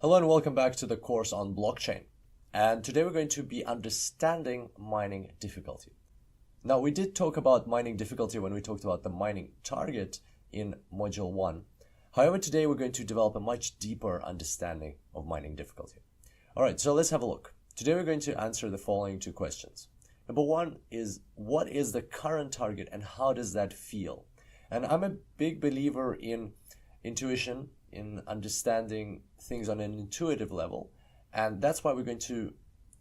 Hello and welcome back to the course on blockchain. And today we're going to be understanding mining difficulty. Now, we did talk about mining difficulty when we talked about the mining target in module 1. However, today we're going to develop a much deeper understanding of mining difficulty. All right, so let's have a look. Today we're going to answer the following two questions. Number one is, what is the current target and how does that feel? And I'm a big believer in intuition, in understanding things on an intuitive level, and that's why we're going to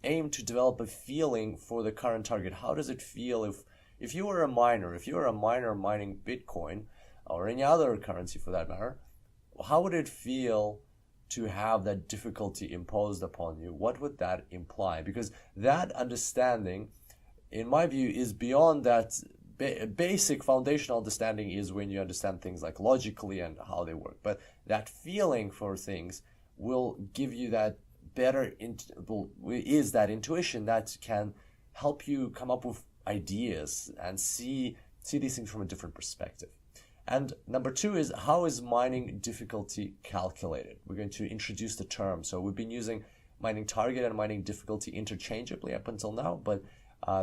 aim to develop a feeling for the current target. How does it feel if you were a miner, mining Bitcoin or any other currency for that matter, how would it feel to have that difficulty imposed upon you? What would that imply? Because that understanding, in my view, is beyond that. Basic foundational understanding is when you understand things like logically and how they work, but that feeling for things will give you that better is that intuition that can help you come up with ideas and see these things from a different perspective. And number two is, how is mining difficulty calculated? We're going to introduce the term. So we've been using mining target and mining difficulty interchangeably up until now, but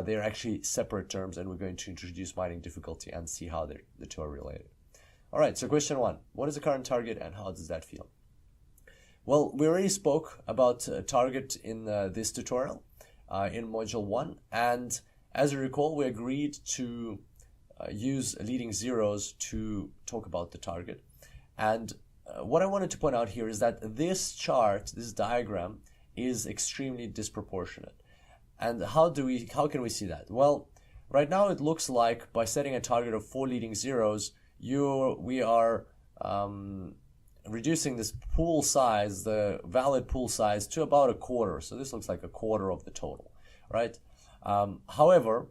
they're actually separate terms, and we're going to introduce mining difficulty and see how the two are related. All right, so question one, what is the current target and how does that feel? Well, we already spoke about target in this tutorial in module 1, and as you recall, we agreed to use leading zeros to talk about the target. And what I wanted to point out here is that this chart, this diagram, is extremely disproportionate. And how can we see that? Well, right now it looks like by setting a target of 4 leading zeros, we are reducing this pool size, the valid pool size, to about a quarter. So this looks like a quarter of the total, right? However,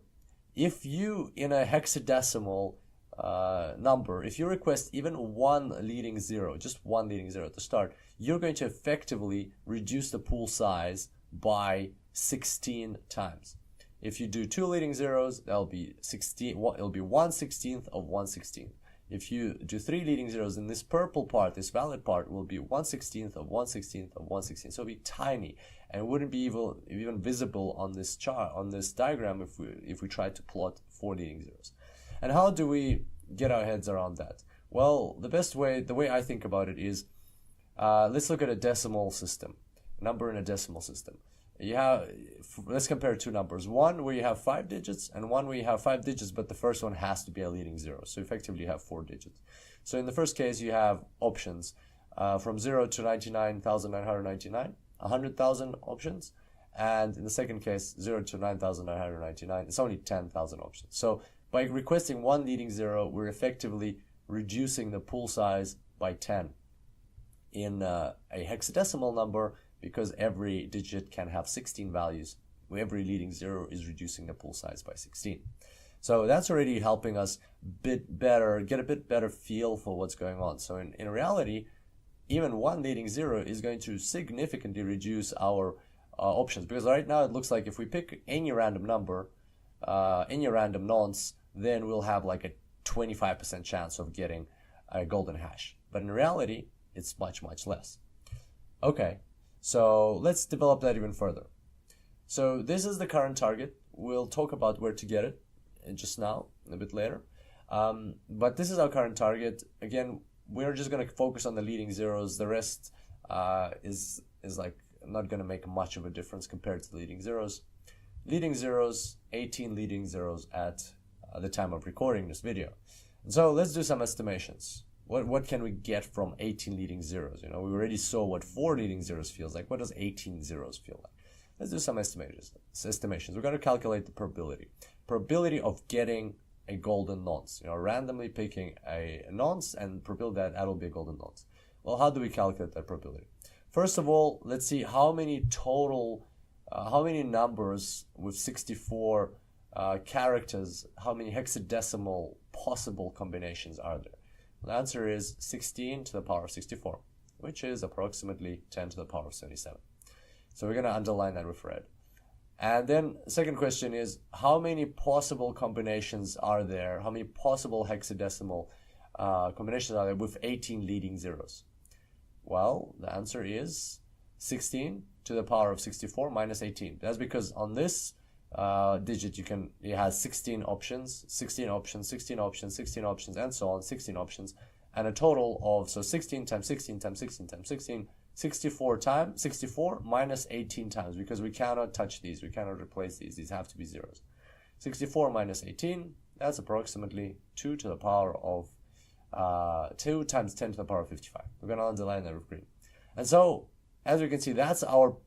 if you, in a hexadecimal number, if you request even one leading zero, just one leading zero at the start, you're going to effectively reduce the pool size by 16 times. If you do 2 leading zeros, that'll be 16. It'll be 1/16 of 1/16. If you do 3 leading zeros, then this purple part, this valid part, will be 1/16 of 1/16 of 1/16. So it'll be tiny, and it wouldn't be even visible on this chart, on this diagram, if we tried to plot 4 leading zeros. And how do we get our heads around that? Well, the way I think about it is, let's look at a decimal system, number in a decimal system. Let's compare two numbers, one where you have 5 digits and one where you have 5 digits, but the first one has to be a leading zero. So effectively you have 4 digits. So in the first case, you have options from 0 to 99,999, 100,000 options. And in the second case, 0 to 9,999, it's only 10,000 options. So by requesting one leading zero, we're effectively reducing the pool size by 10 in a hexadecimal number, because every digit can have 16 values. Every leading zero is reducing the pool size by 16. So that's already helping us get a bit better feel for what's going on. So in reality, even one leading zero is going to significantly reduce our options, because right now it looks like if we pick any random number, any random nonce, then we'll have like a 25% chance of getting a golden hash. But in reality, it's much, much less. Okay. So let's develop that even further. So this is the current target. We'll talk about where to get it just now, a bit later. But this is our current target. Again, we're just going to focus on the leading zeros. The rest is like not going to make much of a difference compared to the leading zeros. Leading zeros, 18 leading zeros at the time of recording this video. And so let's do some estimations. What can we get from 18 leading zeros? You know, we already saw what 4 leading zeros feels like. What does 18 zeros feel like? Let's do some estimations. We're going to calculate the probability of getting a golden nonce. You know, randomly picking a nonce and probability that'll be a golden nonce. Well, how do we calculate that probability? First of all, let's see how many numbers with 64 characters, how many hexadecimal possible combinations are there? The answer is 16 to the power of 64, which is approximately 10 to the power of 77. So we're going to underline that with red. And then the second question is, how many possible combinations are there? How many possible hexadecimal combinations are there with 18 leading zeros? Well, the answer is 16 to the power of 64 minus 18. That's because on this digit it has 16 options, 16 options, 16 options, 16 options, and so on, 16 options, and a total of, so 16 times 16 times 16 times 16, 64 minus 18 times, because we cannot touch these, we cannot replace these have to be zeros. 64 minus 18, that's approximately 2 to the power of 2 times 10 to the power of 55. We're going to underline that with green. And so, as we can see, that's our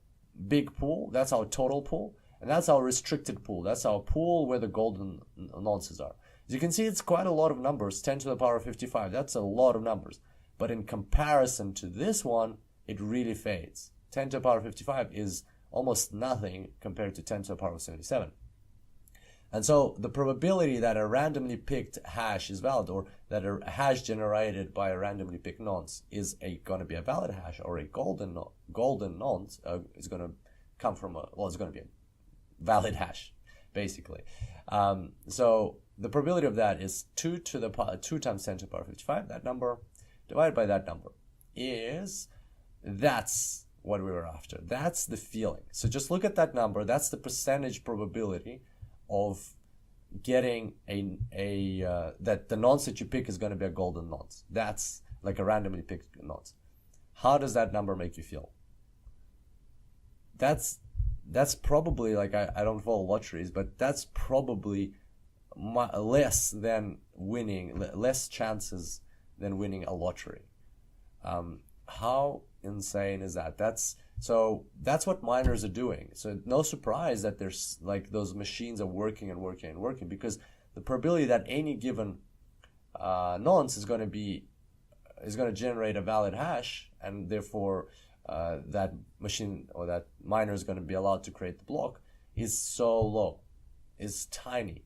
big pool, that's our total pool, and that's our restricted pool. That's our pool where the golden nonces are. As you can see, it's quite a lot of numbers, 10 to the power of 55. That's a lot of numbers. But in comparison to this one, it really fades. 10 to the power of 55 is almost nothing compared to 10 to the power of 77. And so the probability that a randomly picked hash is valid, or that a hash generated by a randomly picked nonce is going to be a valid hash, or a golden nonce is going to come from it's going to be a valid hash, basically. So the probability of that is 2 times 10 to the power of 55, that number, divided by that number, that's what we were after. That's the feeling. So just look at that number. That's the percentage probability of getting that the nonce that you pick is going to be a golden nonce. That's like a randomly picked nonce. How does that number make you feel? That's probably, like, I don't follow lotteries, but that's probably less chances than winning a lottery. How insane is that? That's what miners are doing. So no surprise that there's, like, those machines are working and working and working, because the probability that any given nonce is going to generate a valid hash, and therefore that machine or that miner is going to be allowed to create the block, is so low, is tiny.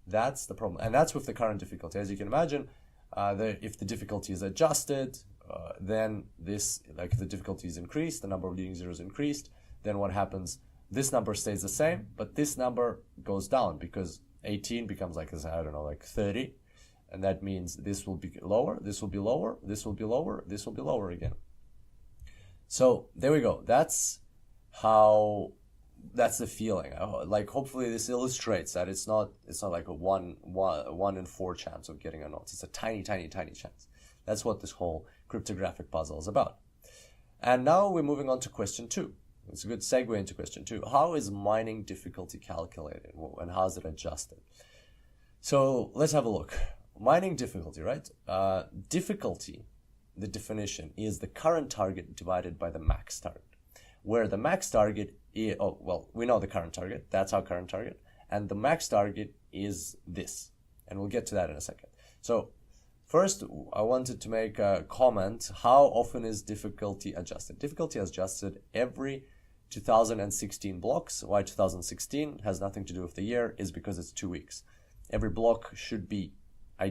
That's the problem, and that's with the current difficulty. As you can imagine, if the difficulty is adjusted, then if the difficulty is increased, the number of leading zeros increased, then what happens? This number stays the same, but this number goes down, because 18 becomes like 30, and that means this will be lower, this will be lower, this will be lower, this will be lower again. So there we go. That's the feeling. Like, hopefully this illustrates that it's not like a 1 in 4 chance of getting a nonce. It's a tiny, tiny, tiny chance. That's what this whole cryptographic puzzle is about. And now we're moving on to question 2. It's a good segue into question 2. How is mining difficulty calculated, and how is it adjusted? So let's have a look. Mining difficulty, right? Difficulty, the definition, is the current target divided by the max target, where the max target is, we know the current target, that's our current target, and the max target is this, and we'll get to that in a second. So first, I wanted to make a comment. How often is difficulty adjusted? Difficulty is adjusted every 2016 blocks. Why 2016 has nothing to do with the year is because it's 2 weeks. Every block a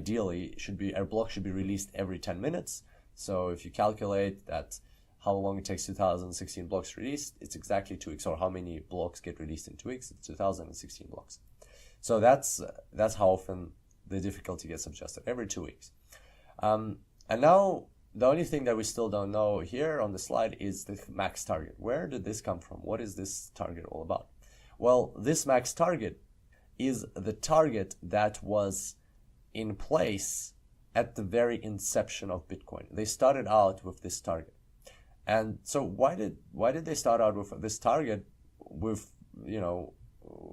block should be released every 10 minutes. So if you calculate that, how long it takes 2016 blocks released, it's exactly 2 weeks. Or how many blocks get released in 2 weeks? It's 2016 blocks. So that's how often the difficulty gets adjusted, every 2 weeks. And now the only thing that we still don't know here on the slide is the max target. Where did this come from? What is this target all about? Well, this max target is the target that was in place at the very inception of Bitcoin. They started out with this target. And so why did they start out with this target? With,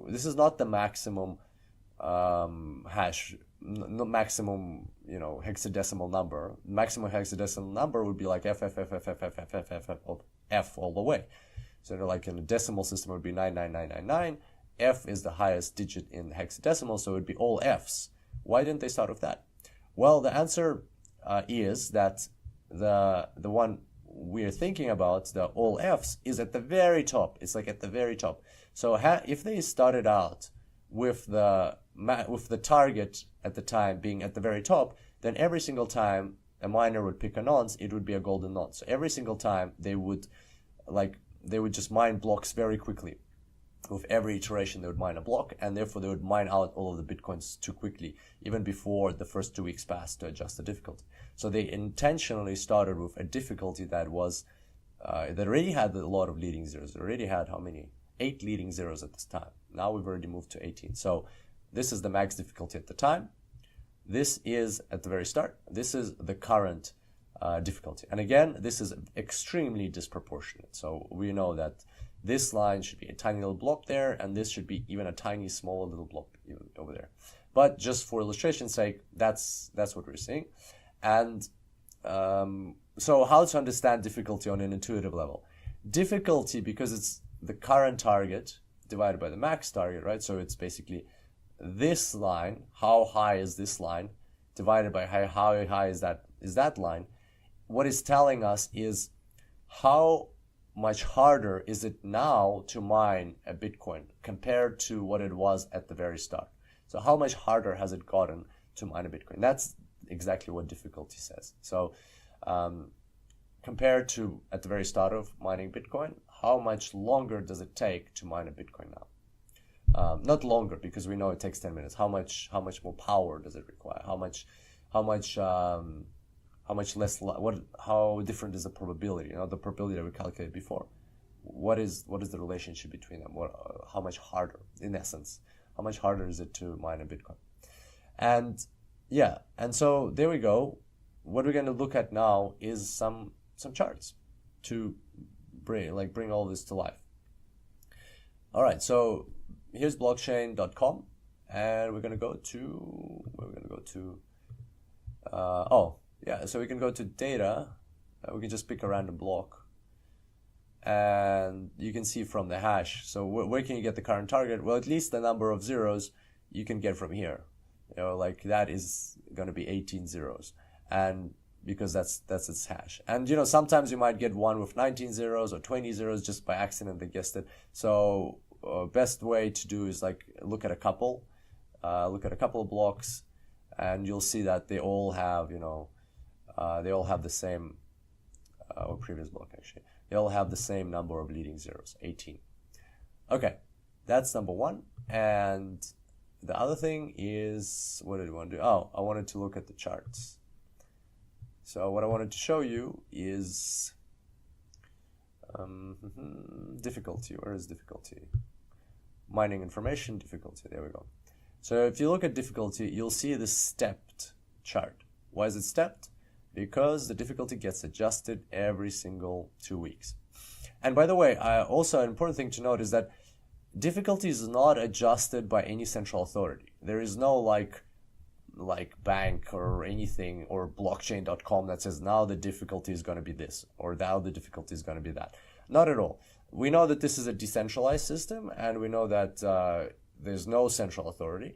this is not the maximum hash, no maximum, hexadecimal number. Maximum hexadecimal number would be like F all the way. So like in a decimal system, it would be 99999. F is the highest digit in hexadecimal, so it would be all Fs. Why didn't they start with that? Well, the answer is that the one we're thinking about, the all Fs, is at the very top. It's like at the very top. So if they started out with the target at the time being at the very top, then every single time a miner would pick a nonce, it would be a golden nonce. So every single time they would just mine blocks very quickly. With every iteration, they would mine a block, and therefore they would mine out all of the Bitcoins too quickly, even before the first 2 weeks passed to adjust the difficulty. So they intentionally started with a difficulty that was that already had a lot of leading zeros. They already had how many? 8 leading zeros at this time. Now we've already moved to 18. So this is the max difficulty at the time. This is at the very start. This is the current difficulty. And again, this is extremely disproportionate. So we know that this line should be a tiny little block there, and this should be even a tiny, smaller little block over there. But just for illustration's sake, that's what we're seeing. And so how to understand difficulty on an intuitive level? Difficulty, because it's the current target divided by the max target, right? So it's basically this line, how high is this line, divided by how high is that line. What it's telling us is how much harder is it now to mine a Bitcoin compared to what it was at the very start. So how much harder has it gotten to mine a Bitcoin? That's exactly what difficulty says. So compared to at the very start of mining Bitcoin, how much longer does it take to mine a Bitcoin now? Not longer, because we know it takes 10 minutes. How much more power does it require? How less? How different is the probability? The probability that we calculated before. What is the relationship between them? How much harder, in essence, how much harder is it to mine a Bitcoin? And yeah, and so there we go. What we're going to look at now is some charts to bring all this to life. All right, so here's blockchain.com, and we're going to go to so we can go to data. We can just pick a random block, and you can see from the hash. So where can you get the current target? Well, at least the number of zeros you can get from here. Like that is going to be 18 zeros, and because that's its hash. And sometimes you might get one with 19 zeros or 20 zeros just by accident they guessed it. So best way to do is look at a couple of blocks, and you'll see that they all have the same or previous block actually. They all have the same number of leading zeros, 18. Okay, that's number one. And the other thing is, what did we want to do? Oh, I wanted to look at the charts. So what I wanted to show you is difficulty. Where is difficulty? Mining information difficulty. There we go. So if you look at difficulty, you'll see the stepped chart. Why is it stepped? Because the difficulty gets adjusted every single 2 weeks. And by the way, also an important thing to note is that difficulty is not adjusted by any central authority. There is no like bank or anything or blockchain.com that says now the difficulty is going to be this or now the difficulty is going to be that. Not at all. We know that this is a decentralized system, and we know that there's no central authority,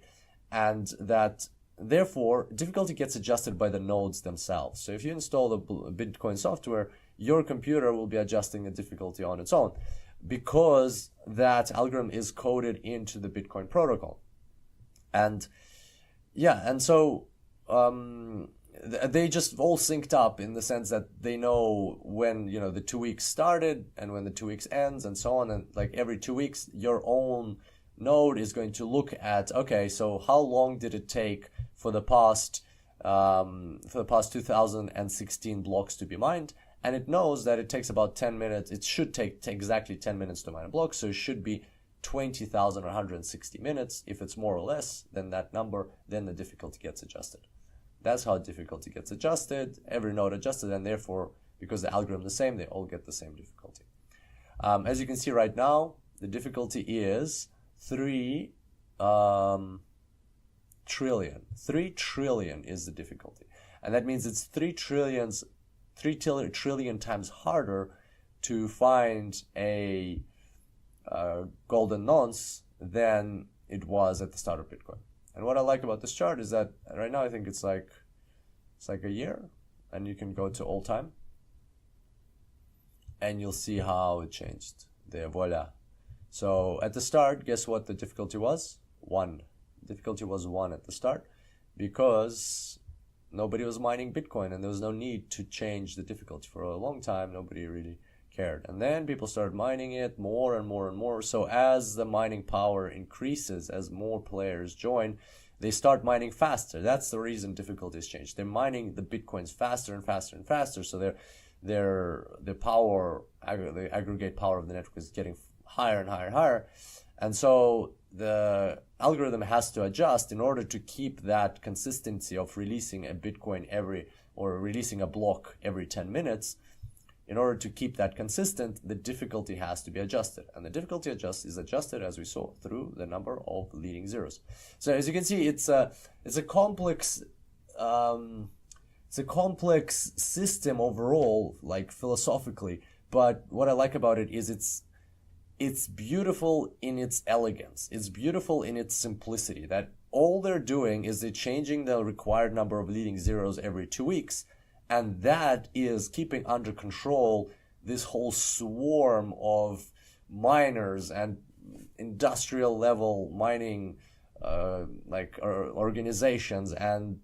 and that therefore difficulty gets adjusted by the nodes themselves. So if you install the Bitcoin software, your computer will be adjusting the difficulty on its own, because that algorithm is coded into the Bitcoin protocol. And yeah, and so they just all synced up in the sense that they know when the 2 weeks started and when the 2 weeks ends and so on. And every 2 weeks, your own node is going to look at, okay, so how long did it take for the past 2016 blocks to be mined? And it knows that it takes about 10 minutes. It should take exactly 10 minutes to mine a block. So it should be 20,160 minutes. If it's more or less than that number, then the difficulty gets adjusted. That's how difficulty gets adjusted. Every node adjusted, and therefore, because the algorithm is the same, they all get the same difficulty. As you can see right now, the difficulty is 3 trillion. 3 trillion is the difficulty. And that means it's 3 trillion times harder to find a golden nonce than it was at the start of Bitcoin. And what I like about this chart is that right now I think it's like a year, and you can go to all time and you'll see how it changed. There, voila. So at the start, guess what the difficulty was? 1. Difficulty was 1 at the start because nobody was mining Bitcoin, and there was no need to change the difficulty for a long time. Nobody really cared. And then people started mining it more and more and more. So as the mining power increases, as more players join, they start mining faster. That's the reason difficulty has changed. They're mining the Bitcoins faster and faster and faster. So the power, the aggregate power of the network is getting higher and higher and higher. And so the algorithm has to adjust in order to keep that consistency of releasing a Bitcoin or releasing a block every 10 minutes. In order to keep that consistent, the difficulty has to be adjusted. And the difficulty is adjusted, as we saw, through the number of leading zeros. So as you can see, it's a complex system overall, like philosophically. But what I like about it is it's beautiful in its elegance. It's beautiful in its simplicity, that all they're doing is they're changing the required number of leading zeros every 2 weeks. And that is keeping under control this whole swarm of miners and industrial level mining organizations and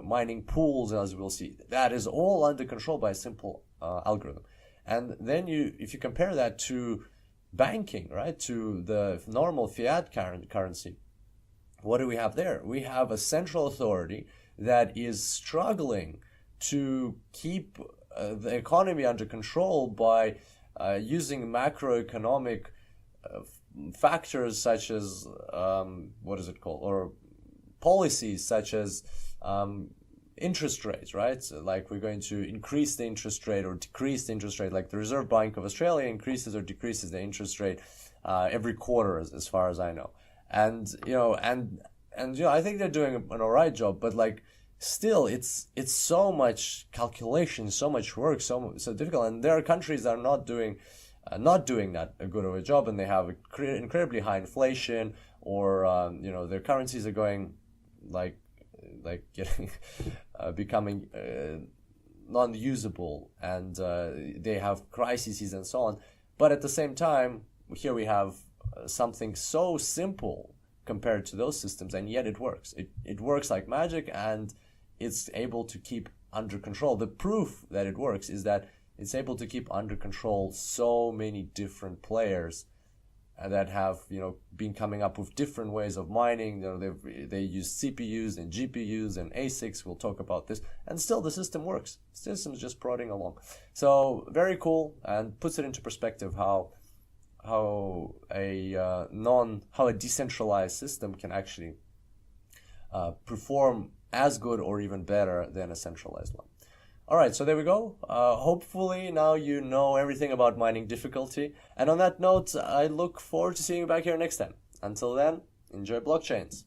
mining pools, as we'll see. That is all under control by a simple algorithm. And then if you compare that to banking, right, to the normal fiat currency, what do we have there? We have a central authority that is struggling to keep the economy under control by using macroeconomic factors such as or policies such as interest rates, right? So like we're going to increase the interest rate or decrease the interest rate, like the Reserve Bank of Australia increases or decreases the interest rate every quarter, as far as I know. And I think they're doing an alright job, but like still, it's so much calculation, so much work, so difficult, and there are countries that are not doing that a good of a job, and they have incredibly high inflation, or their currencies are going getting becoming non-usable, and they have crises and so on. But at the same time, here we have something so simple compared to those systems, and yet it works. It works like magic, and it's able to keep under control. The proof that it works is that it's able to keep under control so many different players that have been coming up with different ways of mining. They use CPUs and GPUs and ASICs. We'll talk about this, and still the system works. The system's just prodding along. So very cool, and puts it into perspective how a decentralized system can actually perform as good or even better than a centralized one. All right, so there we go. Hopefully now you know everything about mining difficulty. And on that note, I look forward to seeing you back here next time. Until then, enjoy blockchains.